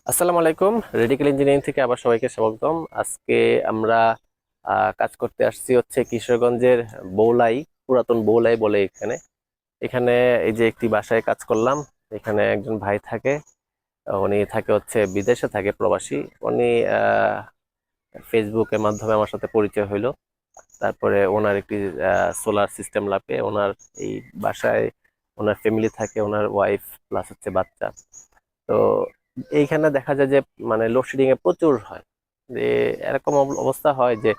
আসসালামু আলাইকুম। Radical engineering থেকে আবার সবাইকে স্বাগতম। আজকে আমরা কাজ করতে আসছি হচ্ছে কিশোরগঞ্জের বৌলাই, পুরাতন বৌলাই বলে এখানে। এখানে এই যে একটি বাসায় কাজ করলাম। এখানে একজন ভাই থাকে, উনি থাকে হচ্ছে বিদেশে থাকে, প্রবাসী। উনি ফেসবুকের মাধ্যমে আমার সাথে পরিচয় হইলো। তারপরে ওনার একটি সোলার সিস্টেম লাগবে ওনার এই বাসায়। ওনার ফ্যামিলি থাকে, ওনার ওয়াইফ প্লাস হচ্ছে বাচ্চা। তো এইখানে দেখা যায় যে মানে লোডশেডিং এ প্রচুর হয়, যে এরকম অবস্থা হয় যে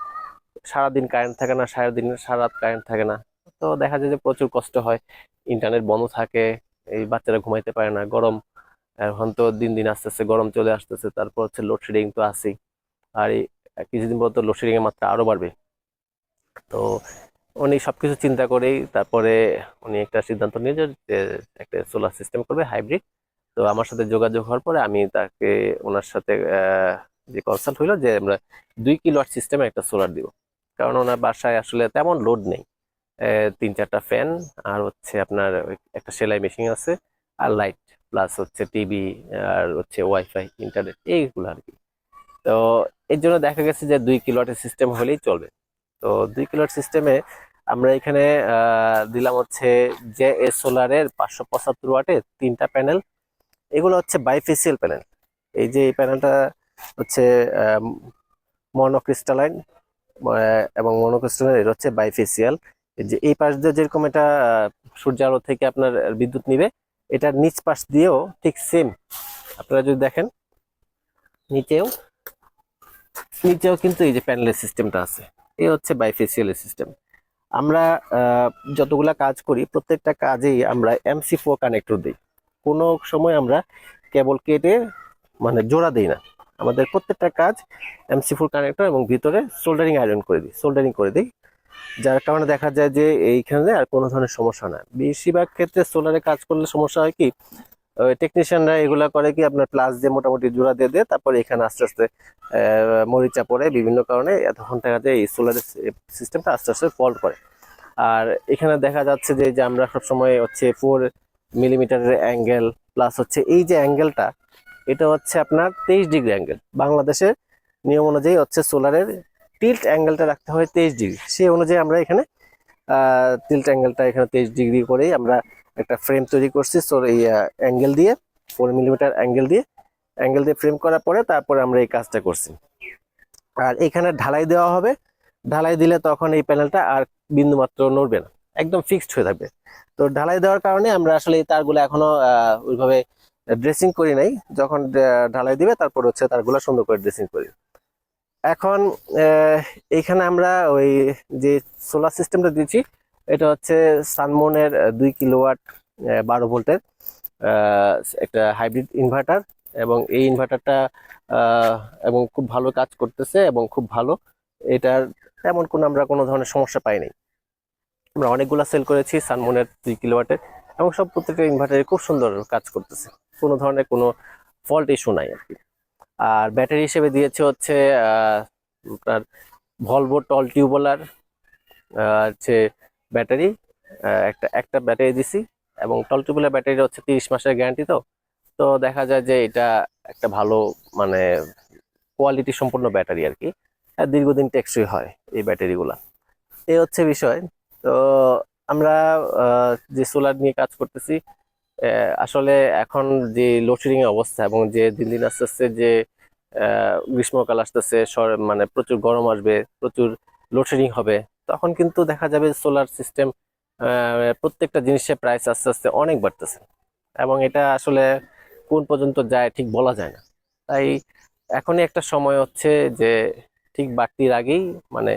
সারাদিন কারেন্ট থাকে না, সারাদিন সারা রাত কারেন্ট থাকে না। তো দেখা যায় যে প্রচুর কষ্ট হয়, ইন্টারনেট বন্ধ থাকে, এই বাচ্চারা ঘুমাইতে পারে না, গরম। এখন তো দিন দিন আস্তে আস্তে গরম চলে আসতেছে, তারপর হচ্ছে লোডশেডিং তো আছেই। আর এই কিছুদিন পর তো লোডশেডিং এর মাত্রা আরো বাড়বে। তো উনি সবকিছু চিন্তা করেই তারপরে উনি একটা সিদ্ধান্ত নিয়ে যে একটা সোলার সিস্টেম করবে হাইব্রিড। তো আমার সাথে যোগাযোগ হওয়ার পরে আমি তাকে, ওনার সাথে যে কনসাল্ট হইলো যে আমরা 2 কিলোওয়াট সিস্টেমে একটা সোলার দিব। কারণ ওনার বাসায় আসলে তেমন লোড নেই। 3-4টা ফ্যান, আর হচ্ছে আপনার একটা সেলাই মেশিন আছে, আর লাইট, প্লাস হচ্ছে টিভি, আর হচ্ছে ওয়াইফাই, ইন্টারনেট, এইগুলো আর কি। তো এর জন্য দেখা গেছে যে 2 কিলোওয়াটের সিস্টেম হলেই চলবে। তো 2 কিলোওয়াট সিস্টেমে আমরা এখানে দিলাম হচ্ছে যে সোলারের 575 ওয়াটের 3টা প্যানেল। এগুলো হচ্ছে বাইফেসিয়াল প্যানেল। এই যে এই প্যানেলটা হচ্ছে মনোক্রিস্টালাইন, এবং মনোক্রিস্টালাইন এটা হচ্ছে বাইফেসিয়াল। যে এই পাশ দিয়ে যেরকম এটা সূর্য আলো থেকে আপনার বিদ্যুৎ নিবে, এটার নিচ পাশ দিয়েও ঠিক সেম। আপনারা যদি দেখেন, নিচেও নিচেও কিন্তু এই যে প্যানেলের সিস্টেমটা আছে। এই হচ্ছে বাইফেসিয়াল সিস্টেম। আমরা যতগুলা কাজ করি প্রত্যেকটা কাজেই আমরা MC4 কানেক্টর দিই। কোনো সময় আমরা কেবল কেটে মানে জোড়া দিই না। আমাদের প্রত্যেকটা কাজ MC4 কানেক্টর এবং ভিতরে সোল্ডারিং আয়রন করে দিই, সোল্ডারিং করে দিই। যার কারণে দেখা যায় যে এইখানে আর কোনো ধরনের সমস্যা না। বেশিরভাগ ক্ষেত্রে সোলারে কাজ করলে সমস্যা হয় কি, টেকনিশিয়ানরা এগুলা করে কি আপনার প্লাস দিয়ে মোটামুটি জোড়া দিয়ে দেয়, তারপরে এখানে আস্তে আস্তে মরিচা পড়ে বিভিন্ন কারণে, এতক্ষণ দেখা যায় এই সোলার সিস্টেমটা আস্তে আস্তে ফল্ট করে। আর এখানে দেখা যাচ্ছে যে আমরা সবসময় হচ্ছে 4 মিলিমিটারের অ্যাঙ্গেল, প্লাস হচ্ছে এই যে অ্যাঙ্গেলটা, এটা হচ্ছে আপনার 23 ডিগ্রি অ্যাঙ্গেল। বাংলাদেশের নিয়ম অনুযায়ী হচ্ছে সোলারের টিল্ট অ্যাঙ্গেলটা রাখতে হয় 23 ডিগ্রি। সেই অনুযায়ী আমরা এখানে টিল্ট অ্যাঙ্গেলটা এখানে 23 ডিগ্রি করেই আমরা একটা ফ্রেম তৈরি করছি। সো এই অ্যাঙ্গেল দিয়ে, 4 মিলিমিটার অ্যাঙ্গেল দিয়ে ফ্রেম করার পরে তারপরে আমরা এই কাজটা করছি। আর এখানে ঢালাই দেওয়া হবে। ঢালাই দিলে তখন এই প্যানেলটা আর বিন্দুমাত্র নড়বে না, একদম ফিক্সড হয়ে থাকবে। তো ঢালাই দেওয়ার কারণে আমরা আসলে এই তারগুলো এখনো ওইভাবে ড্রেসিং করি নাই। যখন ঢালাই দিবে তারপর হচ্ছে তারগুলো সুন্দর করে ড্রেসিং করি। এখন আহ, এইখানে আমরা ওই যে সোলার সিস্টেমটা দিচ্ছি, এটা হচ্ছে সানমুনের 2 কিলোওয়াট 12 ভোল্টের আহ, একটা হাইব্রিড ইনভার্টার। এবং এই ইনভার্টারটা এবং খুব ভালো কাজ করতেছে এবং খুব ভালো। এটার তেমন আমরা কোনো ধরনের সমস্যা পাই নাই। আমরা অনেকগুলা সেল করেছি সানমুনের 2 কিলোওয়াটের, এবং সব প্রত্যেকটা ইনভার্টারে খুব সুন্দর কাজ করতেছে। কোনো ধরনের কোনো ফল্ট ইস্যু নাই আর কি। আর ব্যাটারি হিসেবে দিয়েছে হচ্ছে আপনার ভলভো টল টিউবওয়েলার হচ্ছে ব্যাটারি। একটা একটা ব্যাটারি দিছি, এবং টল টিউবওয়েলার ব্যাটারি হচ্ছে 30 মাসের গ্যারান্টি। তো তো দেখা যায় যে এটা একটা ভালো মানে কোয়ালিটি সম্পন্ন ব্যাটারি আর কি। আর দীর্ঘদিন টেকসই হয় এই ব্যাটারিগুলা। এই হচ্ছে বিষয়। তো আমরা যে সোলার নিয়ে কাজ করতেছি, আসলে এখন যে লোডশেডিং এর অবস্থা, এবং যে দিন দিন আস্তে আস্তে যে গ্রীষ্মকাল আসতেছে, মানে প্রচুর গরম আসবে, প্রচুর লোডশেডিং হবে, তখন কিন্তু দেখা যাবে সোলার সিস্টেম প্রত্যেকটা জিনিসের প্রাইস আস্তে আস্তে অনেক বাড়তেছে। এবং এটা আসলে কোন পর্যন্ত যায় ঠিক বলা যায় না। তাই এখনই একটা সময় হচ্ছে যে ঠিক বাড়তির আগেই মানে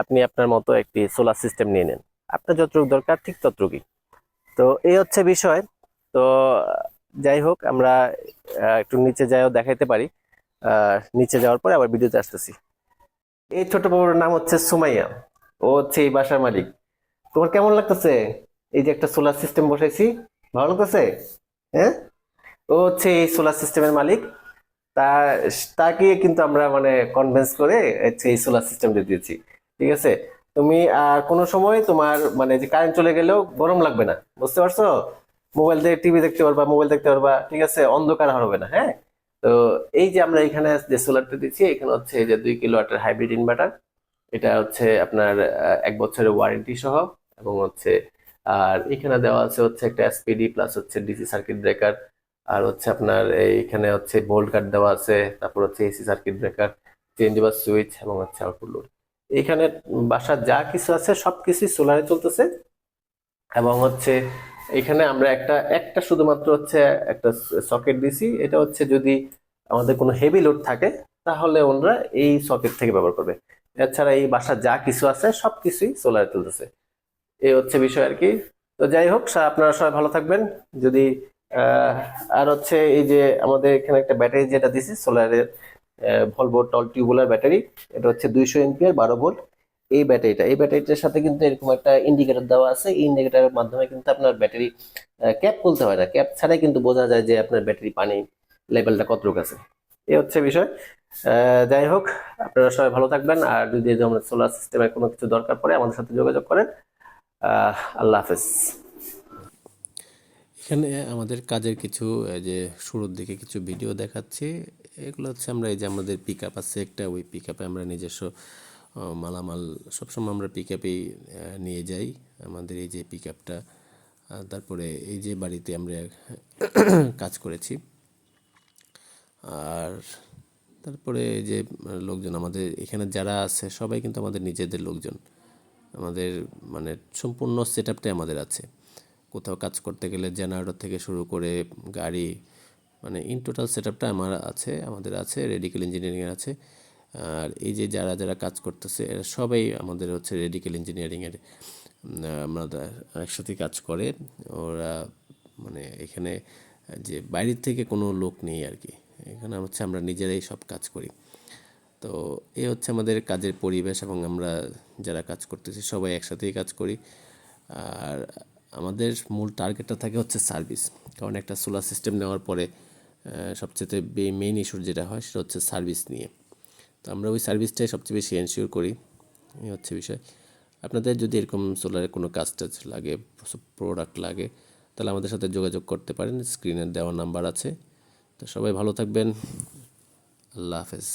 আপনি আপনার মতো একটি সোলার সিস্টেম নিয়ে নেন। আপনার যতটুকু দরকার ঠিক ততটুকুই। তো এই হচ্ছে বিষয়। তো যাই হোক, আমরা একটু নিচে যাইও দেখাইতে পারি। নিচে যাওয়ার পরে আবার ভিডিওতে আসতেছি। এই ছোট বউর নাম হচ্ছে সুমাইয়া। ও হচ্ছে এই বাসার মালিক। তোমার কেমন লাগতেছে এই যে একটা সোলার সিস্টেম বসাইছি? ভালো লাগতেছে? হ্যাঁ। ও হচ্ছে এই সোলার সিস্টেমের মালিক। তা তাকে কিন্তু আমরা মানে কনভিন্স করে হচ্ছে এই সোলার সিস্টেমটা দিয়েছি। ঠিক আছে। তুমি আর কোনো সময় তোমার মানে যে কারেন্ট চলে গেলেও গরম লাগবে না, বুঝতে পারছো? মোবাইল দিয়ে টিভি দেখতে পারবা, মোবাইল দেখতে পারবা, ঠিক আছে, অন্ধকার হবে না। হ্যাঁ। তো এই যে আমরা এখানে যে সোলারটা দিচ্ছি, এখানে হচ্ছে এই যে 2 কিলোওয়াটের হাইব্রিড ইনভার্টার। এটা হচ্ছে আপনার 1 বছরের ওয়ারেন্টি সহ, এবং হচ্ছে আর এখানে দেওয়া আছে হচ্ছে একটা এসপিডি প্লাস হচ্ছে ডিসি সার্কিট ব্রেকার, আর হচ্ছে আপনার এইখানে হচ্ছে ভোল্ট কাট দেওয়া আছে, তারপর হচ্ছে AC circuit breaker, changeable switch, এবং হচ্ছে আউটপুট লোড। এখানে বাসার যা কিছু আছে সবকিছুই সোলারে চলতেছে। এবং হচ্ছে এখানে আমরা একটা একটা শুধুমাত্র হচ্ছে একটা সকেট দিছি, এটা হচ্ছে যদি আমাদের কোনো হেভি লোড থাকে তাহলে ওনারা এই সকেট থেকে ব্যবহার করবে। এছাড়া এই বাসার যা কিছু আছে সবকিছুই সোলারে চলতেছে, এই হচ্ছে বিষয় আর কি। তো যাই হোক, আপনারা সবাই ভালো থাকবেন। যদি আহ, আর হচ্ছে এই যে আমাদের এখানে একটা ব্যাটারি যেটা দিছি সোলারের, ভলভো টল টিউবুলার ব্যাটারি, এটা হচ্ছে 200 এমপিয়ার 12 ভোল্ট। এই ব্যাটারিটার সাথে কিন্তু এরকম একটা ইন্ডিকেটর দেওয়া আছে, এই ইন্ডিকেটরের মাধ্যমে কিন্তু আপনার ব্যাটারি ক্যাপ খুলতে হয় না, ক্যাপ ছাড়াই কিন্তু বোঝা যায় যে আপনার ব্যাটারি পানি লেভেলটা কতটুকু আছে। এই হচ্ছে বিষয়। যাই হোক, আপনারা সবাই ভালো থাকবেন, আর যদি আমাদের সোলার সিস্টেমের কোনো কিছু দরকার পড়ে আমাদের সাথে যোগাযোগ করেন। আল্লাহ হাফেজ। এখানে আমাদের কাজের কিছু যে শুরুর দিকে কিছু ভিডিও দেখাচ্ছি। এগুলো হচ্ছে আমরা এই যে আমাদের পিক আপ আছে একটা, ওই পিক আপে আমরা নিজস্ব মালামাল সবসময় আমরা পিক আপেই নিয়ে যাই। আমাদের এই যে পিক আপটা, তারপরে এই যে বাড়িতে আমরা কাজ করেছি, আর তারপরে এই যে লোকজন আমাদের এখানে যারা আছে সবাই কিন্তু আমাদের নিজেদের লোকজন। আমাদের মানে সম্পূর্ণ সেট আপটাই আমাদের আছে। কোথাও কাজ করতে গেলে জেনারেটর থেকে শুরু করে গাড়ি, মানে ইন টোটাল সেট আপটা আমাদের আছে, রেডিক্যাল ইঞ্জিনিয়ারিং আছে। আর এই যে যারা যারা কাজ করতেছে এরা সবাই আমাদের হচ্ছে রেডিক্যাল ইঞ্জিনিয়ারিংয়ের, আমরা একসাথে কাজ করে ওরা। মানে এখানে যে বাইরের থেকে কোনো লোক নেই আর কি, এখানে হচ্ছে আমরা নিজেরাই সব কাজ করি। তো এই হচ্ছে আমাদের কাজের পরিবেশ, এবং আমরা যারা কাজ করতেছি সবাই একসাথেই কাজ করি। আর আমাদের মূল টার্গেটটা থাকে হচ্ছে সার্ভিস, কারণ একটা সোলার সিস্টেম নেওয়ার পরে সবচেয়ে মেইন ইস্যু যেটা হয় সেটা হচ্ছে সার্ভিস নিয়ে। তো আমরা ওই সার্ভিসটাই সবচেয়ে বেশি এনশিওর করি, এই হচ্ছে বিষয়। আপনাদের যদি এরকম সোলারের কোনো কাজ টাজ লাগে, প্রোডাক্ট লাগে, তাহলে আমাদের সাথে যোগাযোগ করতে পারেন, স্ক্রিনে দেওয়া নাম্বার আছে। তো সবাই ভালো থাকবেন, আল্লাহ হাফেজ।